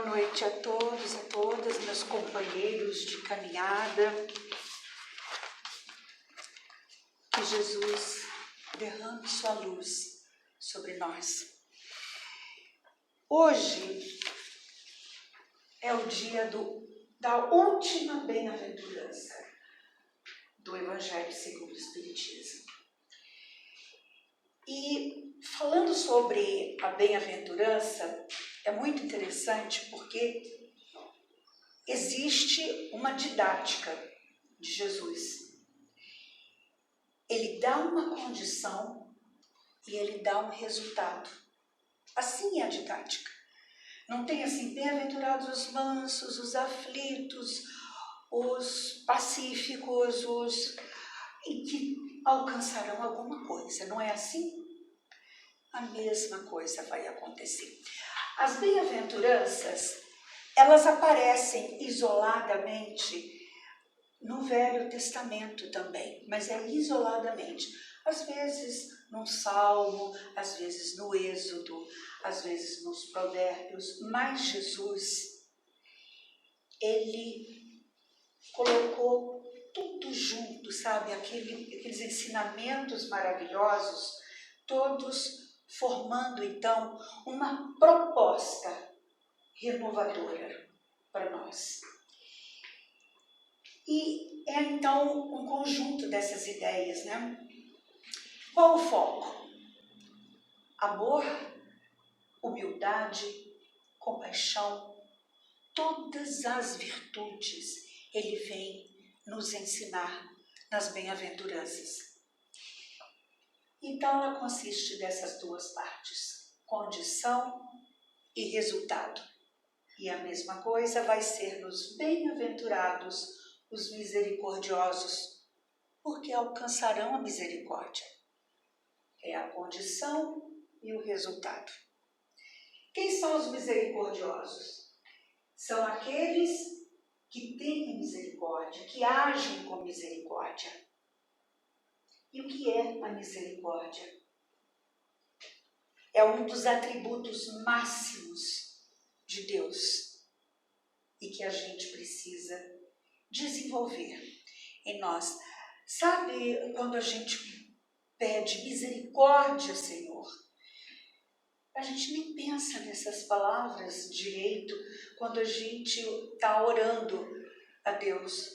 Boa noite a todos e a todas, meus companheiros de caminhada. Que Jesus derrame sua luz sobre nós. Hoje é o dia da última bem-aventurança do Evangelho segundo o Espiritismo. E falando sobre a bem-aventurança, é muito interessante porque existe uma didática de Jesus. Ele dá uma condição e ele dá um resultado. Assim é a didática. Não tem assim, bem-aventurados os mansos, os aflitos, os pacíficos, os que alcançarão alguma coisa. Não é assim? A mesma coisa vai acontecer. As bem-aventuranças, elas aparecem isoladamente no Velho Testamento também, mas é isoladamente. Às vezes num Salmo, às vezes no Êxodo, às vezes nos Provérbios, mas Jesus, ele colocou tudo junto, sabe? Aqueles ensinamentos maravilhosos, todos formando então uma proposta renovadora para nós. E é então um conjunto dessas ideias, né? Qual o foco? Amor, humildade, compaixão, todas as virtudes ele vem nos ensinar nas bem-aventuranças. Então ela consiste dessas duas partes, condição e resultado. E a mesma coisa vai ser nos bem-aventurados os misericordiosos, porque alcançarão a misericórdia. É a condição e o resultado. Quem são os misericordiosos? São aqueles que têm misericórdia, que agem com misericórdia. E o que é a misericórdia? É um dos atributos máximos de Deus e que a gente precisa desenvolver em nós. Sabe quando a gente pede misericórdia, Senhor? A gente nem pensa nessas palavras direito quando a gente está orando a Deus.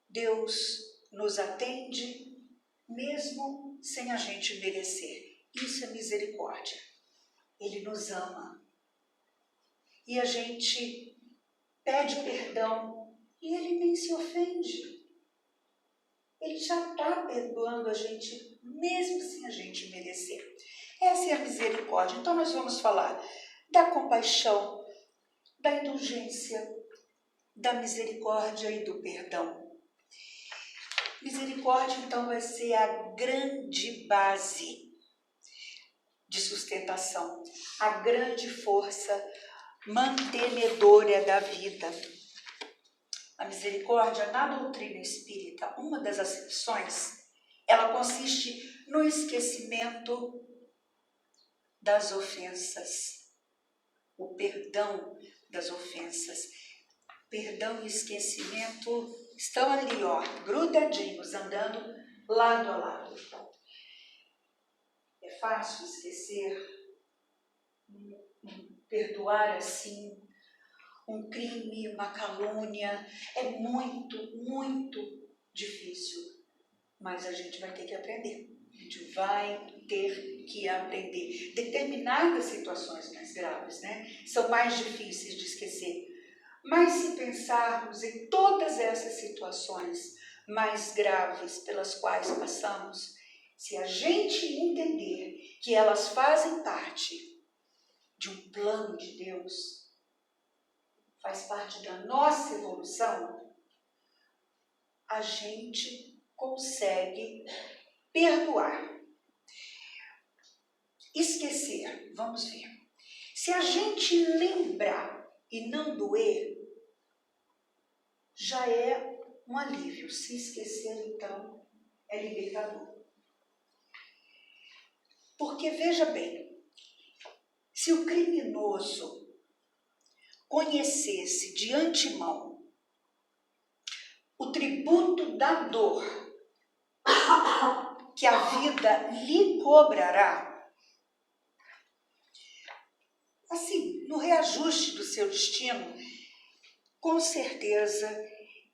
Deus nos atende mesmo sem a gente merecer. Isso é misericórdia. Ele nos ama. E a gente pede perdão e ele nem se ofende. Ele já está perdoando a gente mesmo sem a gente merecer. Essa é a misericórdia. Então nós vamos falar da compaixão, da indulgência, da misericórdia e do perdão. Misericórdia, então, vai ser a grande base de sustentação, a grande força mantenedora da vida. A misericórdia, na doutrina espírita, uma das acepções, ela consiste no esquecimento das ofensas, o perdão das ofensas. Perdão e esquecimento estão ali, ó, grudadinhos, andando lado a lado. É fácil esquecer, perdoar assim, um crime, uma calúnia. É muito, muito difícil, mas a gente vai ter que aprender. A gente vai ter que aprender. Determinadas situações mais graves, né, são mais difíceis de esquecer. Mas se pensarmos em todas essas situações mais graves pelas quais passamos, se a gente entender que elas fazem parte de um plano de Deus, faz parte da nossa evolução, a gente consegue perdoar. Esquecer, vamos ver. Se a gente lembrar e não doer, já é um alívio. Se esquecer, então, é libertador. Porque, veja bem, se o criminoso conhecesse de antemão o tributo da dor que a vida lhe cobrará, assim, no reajuste do seu destino, com certeza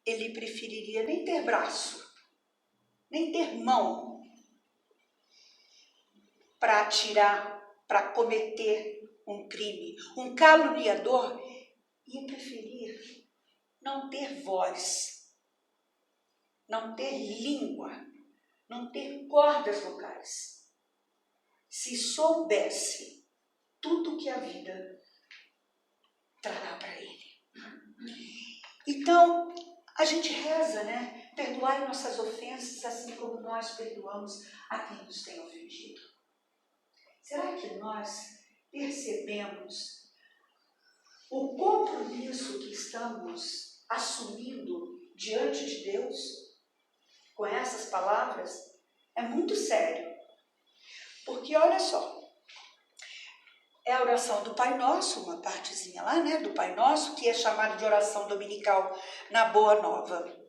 ele preferiria nem ter braço, nem ter mão para atirar, para cometer um crime. Um caluniador ia preferir não ter voz, não ter língua, não ter cordas vocais. Se soubesse tudo que a vida trará para ele. Então, a gente reza, né? Perdoai nossas ofensas, assim como nós perdoamos a quem nos tem ofendido. Será que nós percebemos o compromisso que estamos assumindo diante de Deus com essas palavras? É muito sério. Porque, olha só, é a oração do Pai Nosso, uma partezinha lá, né, do Pai Nosso, que é chamada de oração dominical na Boa Nova.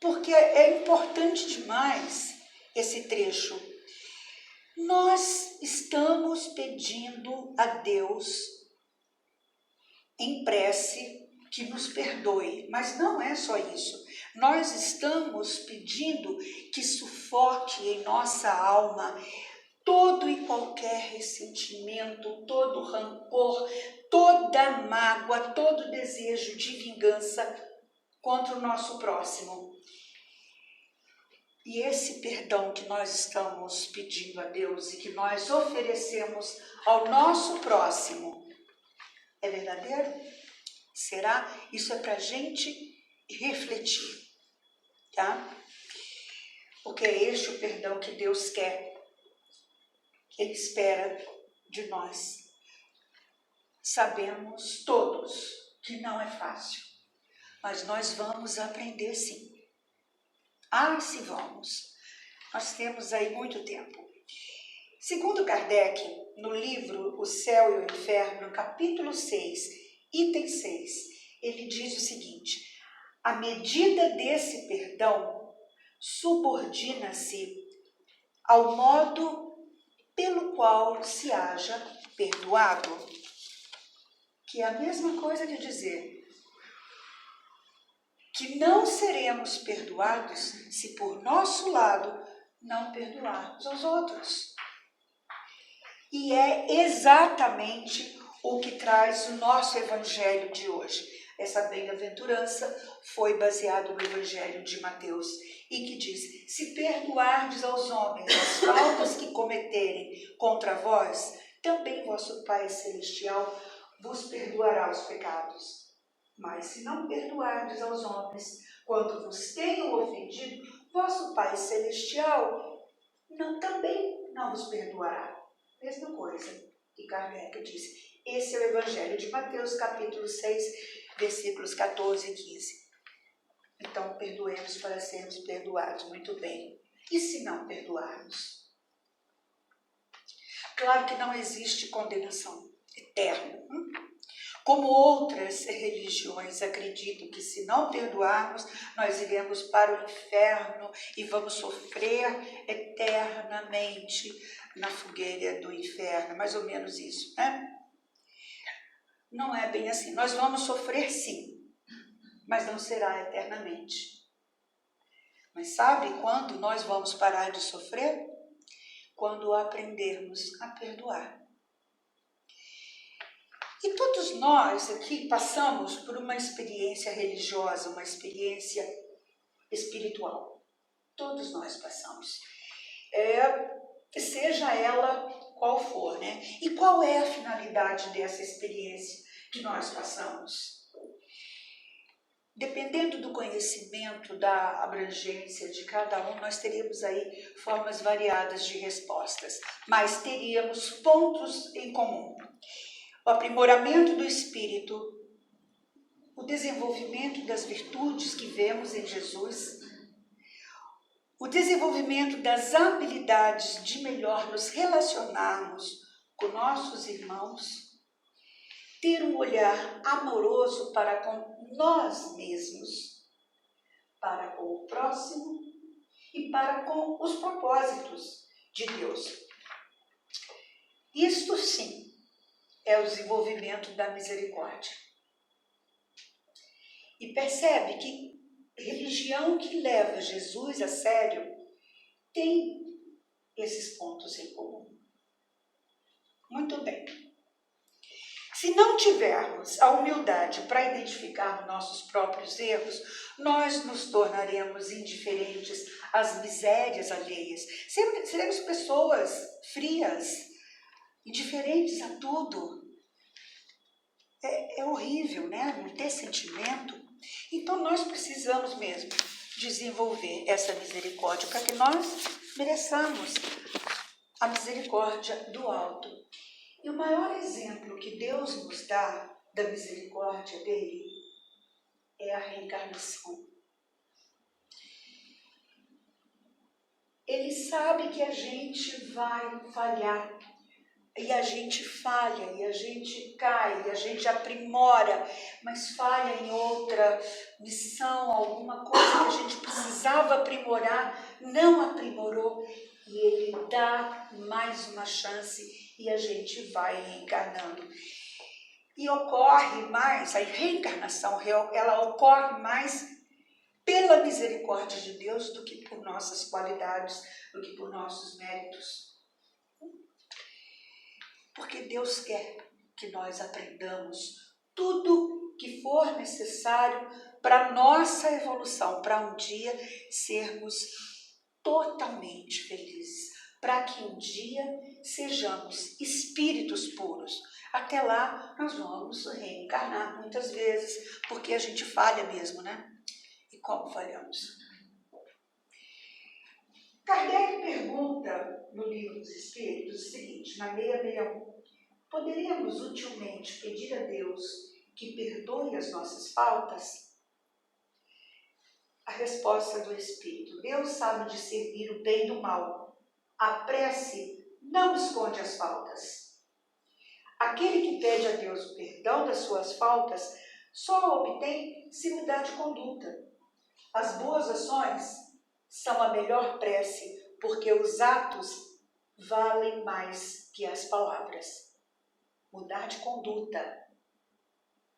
Porque é importante demais esse trecho. Nós estamos pedindo a Deus em prece que nos perdoe, mas não é só isso. Nós estamos pedindo que sufoque em nossa alma todo e qualquer ressentimento, todo rancor, toda mágoa, todo desejo de vingança contra o nosso próximo. E esse perdão que nós estamos pedindo a Deus e que nós oferecemos ao nosso próximo, é verdadeiro? Será? Isso é para a gente refletir, tá? Porque é este o perdão que Deus quer. Ele espera de nós. Sabemos todos que não é fácil, mas nós vamos aprender sim. Se vamos. Nós temos aí muito tempo. Segundo Kardec, no livro O Céu e o Inferno, no capítulo 6, item 6, ele diz o seguinte: a medida desse perdão subordina-se ao modo pelo qual se haja perdoado. Que é a mesma coisa de dizer que não seremos perdoados se por nosso lado não perdoarmos aos outros. E é exatamente o que traz o nosso evangelho de hoje. Essa bem-aventurança foi baseada no evangelho de Mateus e que diz: se perdoardes aos homens as faltas que cometerem contra vós, também vosso Pai Celestial vos perdoará os pecados. Mas se não perdoardes aos homens quando vos tenham ofendido, vosso Pai Celestial também não vos perdoará. Mesma coisa que Kardec disse. Esse é o Evangelho de Mateus, capítulo 6, versículos 14 e 15. Então, perdoemos para sermos perdoados. Muito bem. E se não perdoarmos? Claro que não existe condenação eterna. Como outras religiões acreditam que se não perdoarmos, nós iremos para o inferno e vamos sofrer eternamente na fogueira do inferno. Mais ou menos isso, né? Não é bem assim. Nós vamos sofrer sim, mas não será eternamente. Mas sabe quando nós vamos parar de sofrer? Quando aprendermos a perdoar. E todos nós aqui passamos por uma experiência religiosa, uma experiência espiritual. Todos nós passamos. Seja ela qual for, né? E qual é a finalidade dessa experiência que nós passamos? Dependendo do conhecimento, da abrangência de cada um, nós teríamos aí formas variadas de respostas, mas teríamos pontos em comum. O aprimoramento do espírito, o desenvolvimento das virtudes que vemos em Jesus, o desenvolvimento das habilidades de melhor nos relacionarmos com nossos irmãos, ter um olhar amoroso para com nós mesmos, para com o próximo e para com os propósitos de Deus. Isto sim é o desenvolvimento da misericórdia. E percebe que religião que leva Jesus a sério tem esses pontos em comum. Muito bem. Se não tivermos a humildade para identificar nossos próprios erros, nós nos tornaremos indiferentes às misérias alheias. Seremos pessoas frias, indiferentes a tudo. É horrível, né? Não ter sentimento. Então nós precisamos mesmo desenvolver essa misericórdia para que nós mereçamos a misericórdia do alto. E o maior exemplo que Deus nos dá da misericórdia dele é a reencarnação. Ele sabe que a gente vai falhar, e a gente falha, e a gente cai, e a gente aprimora, mas falha em outra missão, alguma coisa que a gente precisava aprimorar, não aprimorou, e ele dá mais uma chance e a gente vai reencarnando. E ocorre mais, a reencarnação, ela ocorre mais pela misericórdia de Deus do que por nossas qualidades, do que por nossos méritos. Porque Deus quer que nós aprendamos tudo que for necessário para a nossa evolução, para um dia sermos totalmente felizes, para que um dia sejamos espíritos puros. Até lá nós vamos reencarnar muitas vezes, porque a gente falha mesmo, né? E como falhamos? Kardec pergunta no Livro dos Espíritos o seguinte, na 661, poderíamos utilmente pedir a Deus que perdoe as nossas faltas? A resposta do Espírito, Deus sabe discernir o bem do mal. A prece não esconde as faltas. Aquele que pede a Deus o perdão das suas faltas só obtém se mudar de conduta. As boas ações são a melhor prece, porque os atos valem mais que as palavras. Mudar de conduta.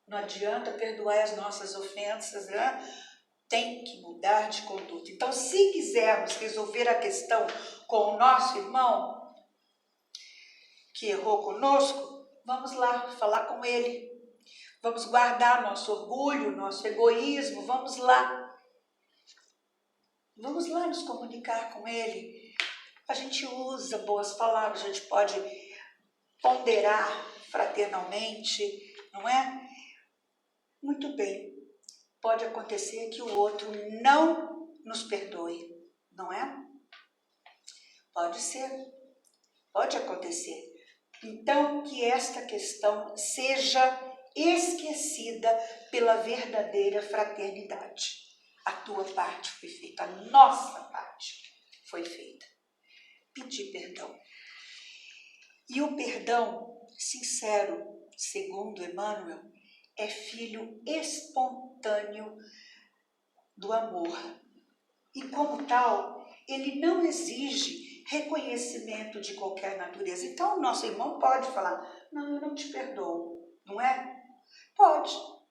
Não adianta perdoar as nossas ofensas, né? Tem que mudar de conduta. Então, se quisermos resolver a questão com o nosso irmão que errou conosco, vamos lá falar com ele. Vamos guardar nosso orgulho, nosso egoísmo, vamos lá. Vamos lá nos comunicar com ele. A gente usa boas palavras, a gente pode ponderar fraternalmente, não é? Muito bem. Pode acontecer que o outro não nos perdoe, não é? Pode ser, pode acontecer. Então, que esta questão seja esquecida pela verdadeira fraternidade. A tua parte foi feita, a nossa parte foi feita. Pedir perdão. E o perdão sincero, segundo Emmanuel, é filho espontâneo do amor. E como tal, ele não exige reconhecimento de qualquer natureza. Então, o nosso irmão pode falar, não, eu não te perdoo, não é? Pode. O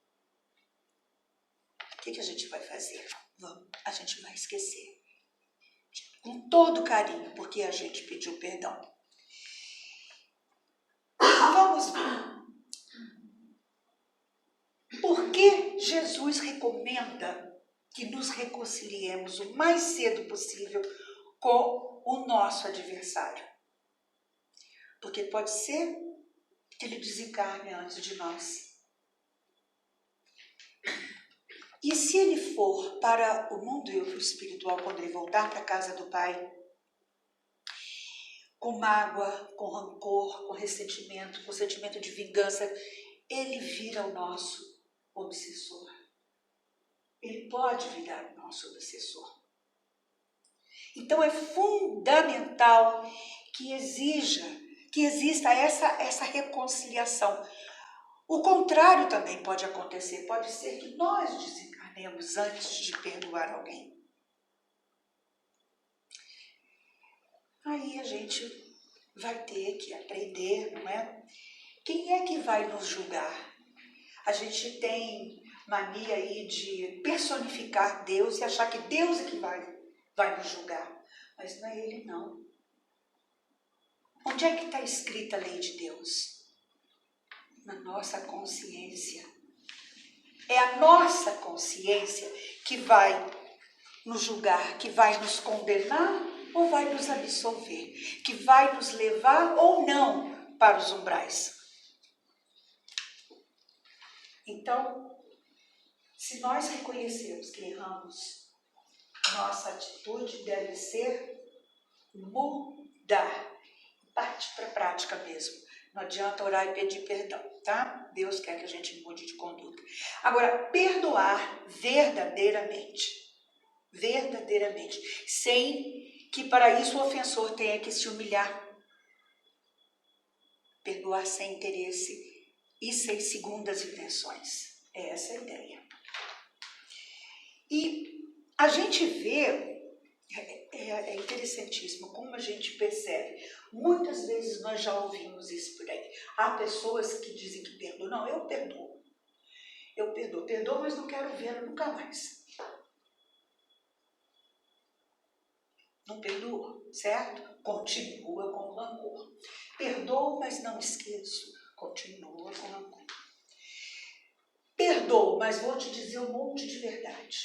que a gente vai fazer? Vamos, a gente vai esquecer. Com todo carinho, porque a gente pediu perdão. Vamos ver. Por que Jesus recomenda que nos reconciliemos o mais cedo possível com o nosso adversário? Porque pode ser que ele desencarne antes de nós. E se ele for para o mundo espiritual, quando ele voltar para a casa do Pai, com mágoa, com rancor, com ressentimento, com sentimento de vingança, ele vira o nosso obsessor. Ele pode virar o nosso obsessor. Então é fundamental que exista essa reconciliação. O contrário também pode acontecer. Pode ser que nós desencarnemos antes de perdoar alguém. Aí a gente vai ter que aprender, não é? Quem é que vai nos julgar? A gente tem mania aí de personificar Deus e achar que Deus é que vai nos julgar. Mas não é Ele, não. Onde é que está escrita a lei de Deus? Na nossa consciência. É a nossa consciência que vai nos julgar, que vai nos condenar ou vai nos absolver, que vai nos levar ou não para os umbrais. Então, se nós reconhecemos que erramos, nossa atitude deve ser mudar. Parte para a prática mesmo. Não adianta orar e pedir perdão, tá? Deus quer que a gente mude de conduta. Agora, perdoar verdadeiramente, sem que para isso o ofensor tenha que se humilhar. Perdoar sem interesse e sem segundas intenções. É essa a ideia. E a gente vê, é interessantíssimo como a gente percebe. Muitas vezes nós já ouvimos isso por aí. Há pessoas que dizem que perdoam. Não, eu perdoo. Eu perdoo, mas não quero vê-lo nunca mais. Não perdoa, certo? Continua com rancor. Perdoo, mas não esqueço. Continua com rancor. Perdoo, mas vou te dizer um monte de verdade.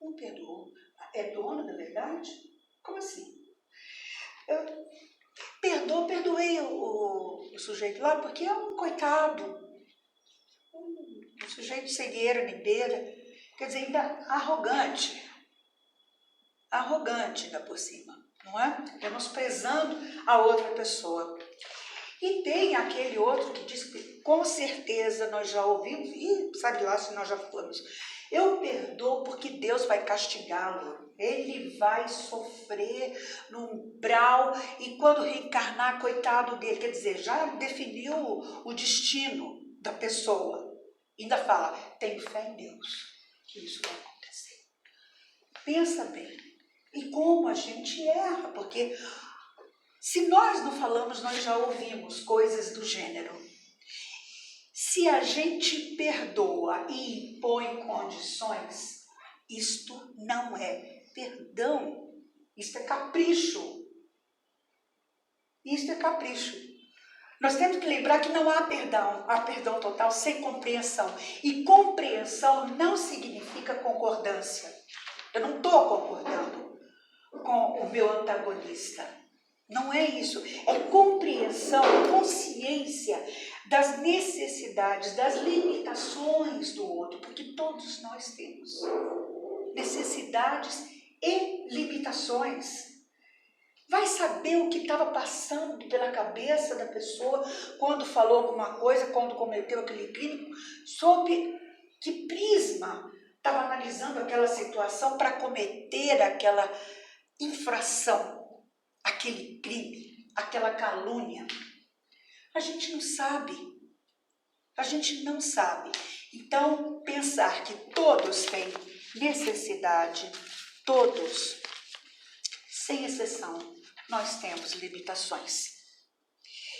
Não perdoou. É dono da verdade? Como assim? Eu perdoei o sujeito lá porque é um coitado. Um sujeito cegueira, mineira. Quer dizer, ainda arrogante. Arrogante ainda por cima, não é? Menosprezando a outra pessoa. E tem aquele outro que diz que com certeza nós já ouvimos, e sabe lá se nós já falamos, eu perdoo porque Deus vai castigá-lo. Ele vai sofrer no umbral e quando reencarnar, coitado dele, quer dizer, já definiu o destino da pessoa. Ainda fala, tenho fé em Deus que isso vai acontecer. Pensa bem. E como a gente erra, porque se nós não falamos, nós já ouvimos coisas do gênero. Se a gente perdoa e impõe condições, isto não é perdão, isto é capricho. Isto é capricho. Nós temos que lembrar que não há perdão total sem compreensão. E compreensão não significa concordância. Eu não estou concordando com o meu antagonista. Não é isso. É compreensão, consciência das necessidades, das limitações do outro, porque todos nós temos necessidades e limitações. Vai saber o que estava passando pela cabeça da pessoa quando falou alguma coisa, quando cometeu aquele crime, sob que prisma estava analisando aquela situação para cometer aquela infração, aquele crime, aquela calúnia. A gente não sabe. A gente não sabe. Então, pensar que todos têm necessidade, todos, sem exceção, nós temos limitações.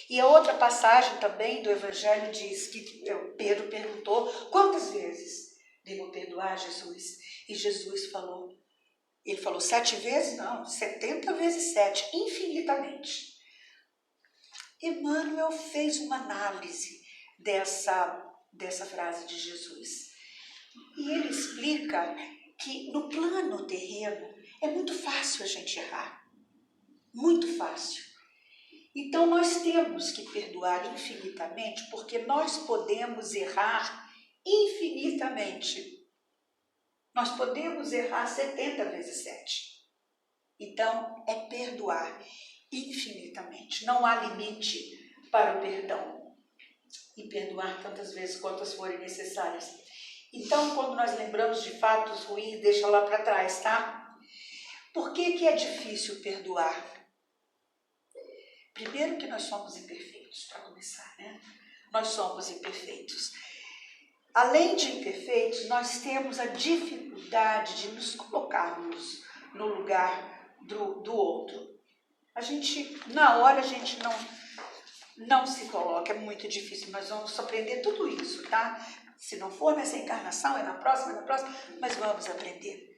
E a outra passagem também do Evangelho diz que Pedro perguntou, quantas vezes devo perdoar, Jesus? E Jesus falou, ele falou 7 vezes? Não, 70 vezes 7, infinitamente. Emmanuel fez uma análise dessa frase de Jesus. E ele explica que no plano terreno é muito fácil a gente errar. Muito fácil. Então nós temos que perdoar infinitamente porque nós podemos errar infinitamente. Nós podemos errar 70 vezes 7. Então é perdoar infinitamente. Não há limite para o perdão. E perdoar tantas vezes quantas forem necessárias. Então, quando nós lembramos de fatos ruins, deixa lá para trás, tá? Por que é difícil perdoar? Primeiro que nós somos imperfeitos, para começar, né? nós somos imperfeitos. Além de imperfeitos, nós temos a dificuldade de nos colocarmos no lugar do outro. Na hora, a gente não se coloca, é muito difícil. Nós vamos aprender tudo isso, tá? Se não for nessa encarnação, é na próxima, mas vamos aprender.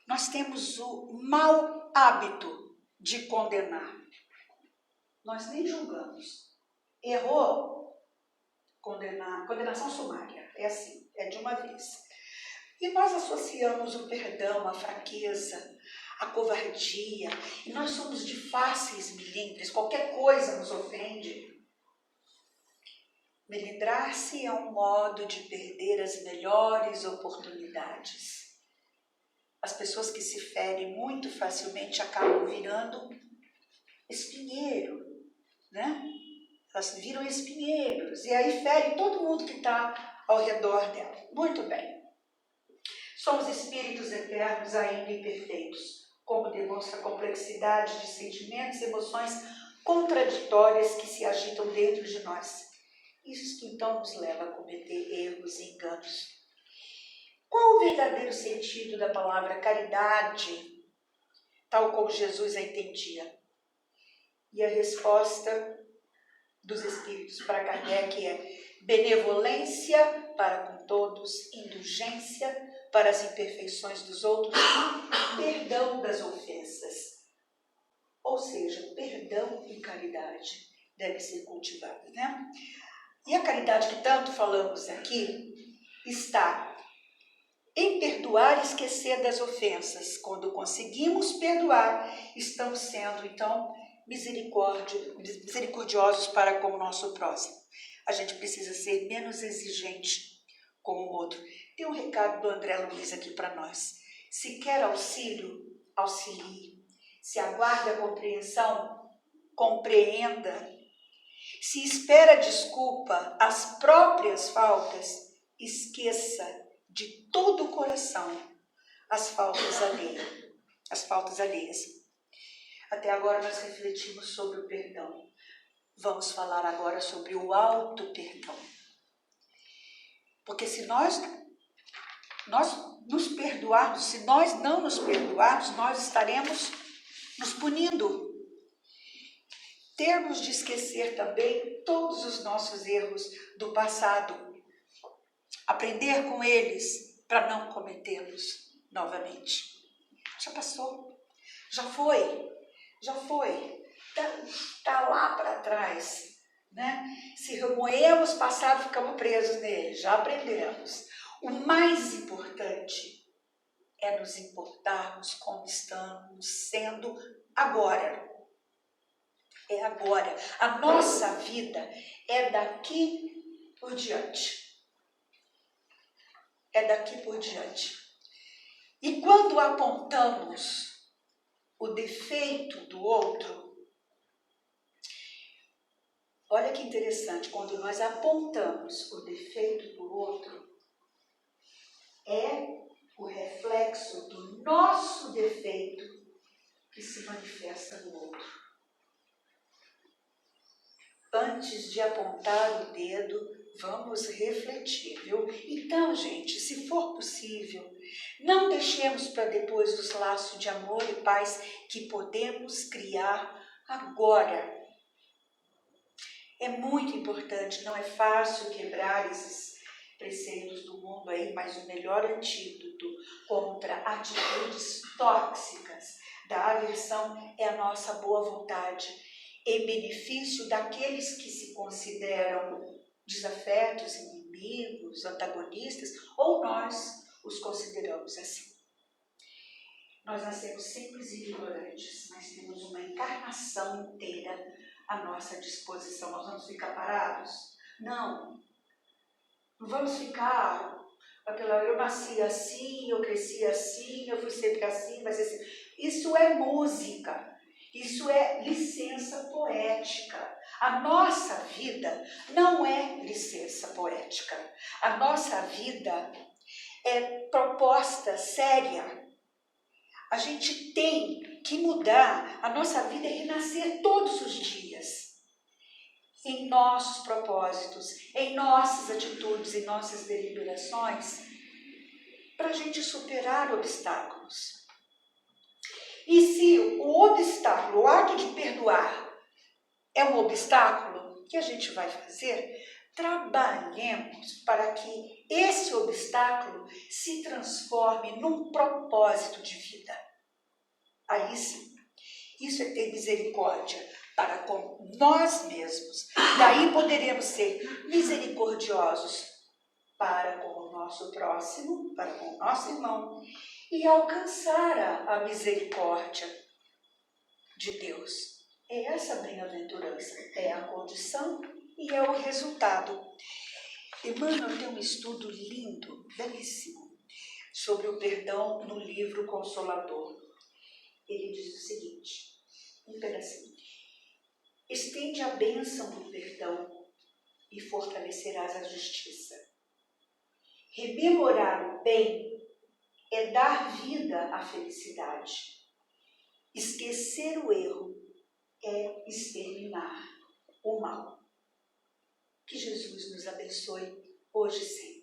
Nós temos o mau hábito de condenar. Nós nem julgamos. Errou, condenação sumária, é assim, é de uma vez. E nós associamos o perdão à fraqueza, à covardia, e nós somos de fáceis melindres, qualquer coisa nos ofende. Melindrar-se é um modo de perder as melhores oportunidades. As pessoas que se ferem muito facilmente acabam virando espinheiro, né? Elas viram espinheiros e aí ferem todo mundo que está ao redor dela. Muito bem. Somos espíritos eternos ainda imperfeitos, como demonstra a complexidade de sentimentos e emoções contraditórias que se agitam dentro de nós. Isso então nos leva a cometer erros e enganos. Qual o verdadeiro sentido da palavra caridade, tal como Jesus a entendia? E a resposta dos Espíritos para Kardec é benevolência para com todos, indulgência para as imperfeições dos outros e perdão das ofensas. Ou seja, perdão e caridade devem ser cultivados, né? E a caridade que tanto falamos aqui está em perdoar e esquecer das ofensas. Quando conseguimos perdoar, estamos sendo, então, misericordiosos para com o nosso próximo. A gente precisa ser menos exigente com o outro. Tem um recado do André Luiz aqui para nós. Se quer auxílio, auxilie. Se aguarda compreensão, compreenda. Se espera desculpa às próprias faltas, esqueça de todo o coração as faltas alheias. Até agora nós refletimos sobre o perdão. Vamos falar agora sobre o auto-perdão. Porque se nós nos perdoarmos, se nós não nos perdoarmos, nós estaremos nos punindo. Temos de esquecer também todos os nossos erros do passado. Aprender com eles para não cometê-los novamente. Já passou, já foi. Está lá para trás, né? Se remoemos o passado, ficamos presos nele, já aprendemos. O mais importante é nos importarmos como estamos sendo agora. É agora. A nossa vida é daqui por diante. É daqui por diante. E quando apontamos o defeito do outro, olha que interessante, quando nós apontamos o defeito do outro, é o reflexo do nosso defeito que se manifesta no outro. Antes de apontar o dedo, vamos refletir, viu? Então, gente, se for possível, não deixemos para depois os laços de amor e paz que podemos criar agora. É muito importante, não é fácil quebrar esses preceitos do mundo aí, mas o melhor antídoto contra atitudes tóxicas da aversão é a nossa boa vontade, em benefício daqueles que se consideram desafetos, inimigos, antagonistas, ou nós os consideramos assim. Nós nascemos simples e ignorantes, mas temos uma encarnação inteira à nossa disposição. Nós vamos ficar parados? Não. Não vamos ficar eu nasci assim, eu cresci assim, eu fui sempre assim, vai ser assim. Isso é música. Isso é licença poética. A nossa vida não é licença poética. A nossa vida é proposta séria. A gente tem que mudar. A nossa vida é renascer todos os dias. em nossos propósitos, em nossas atitudes, em nossas deliberações, para a gente superar obstáculos. E se o obstáculo, o ato de perdoar, é um obstáculo, o que a gente vai fazer? Trabalhemos para que esse obstáculo se transforme num propósito de vida. Aí sim, isso é ter misericórdia para com nós mesmos. Daí poderemos ser misericordiosos para com o nosso próximo, para com o nosso irmão, e alcançar a misericórdia de Deus. É essa bem-aventurança, é a condição e é o resultado. Emmanuel tem um estudo lindo, belíssimo, sobre o perdão no livro Consolador. Ele diz o seguinte, um pedacinho: estende a bênção do perdão e fortalecerás a justiça. Rememorar o bem é dar vida à felicidade. Esquecer o erro é exterminar o mal. Que Jesus nos abençoe hoje e sempre.